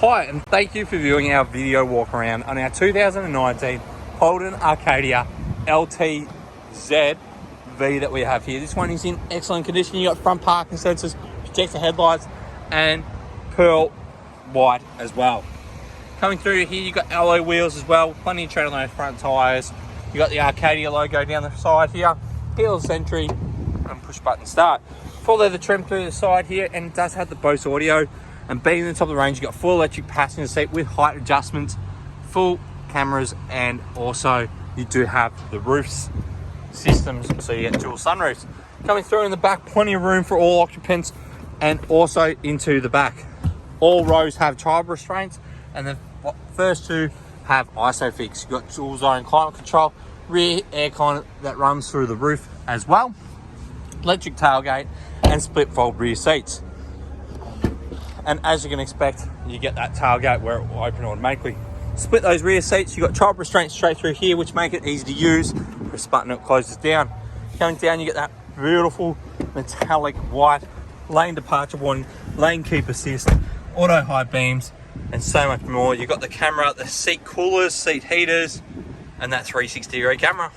Hi, and thank you for viewing our video walk around on our 2019 Holden Arcadia LTZV that we have here. This one is in excellent condition. You got front parking sensors, projector headlights, and pearl white as well. Coming through here, you got alloy wheels as well, plenty of tread on those front tyres. You got the Arcadia logo down the side here, keyless entry, and push button start. Full leather trim through the side here, and it does have the Bose audio. And being in the top of the range, you got full electric passenger seat with height adjustments, full cameras, and also you do have the roofs systems, so you get dual sunroofs. Coming through in the back, plenty of room for all occupants, and also into the back. All rows have child restraints, and the first two have ISOFIX. You've got dual zone climate control, rear aircon that runs through the roof as well, electric tailgate, and split fold rear seats. And as you can expect, you get that tailgate where it will open automatically. Split those rear seats. You've got child restraints straight through here, which make it easy to use. Press button, it closes down. Going down, you get that beautiful metallic white lane departure warning, lane keep assist, auto high beams, and so much more. You've got the camera, the seat coolers, seat heaters, and that 360-degree camera.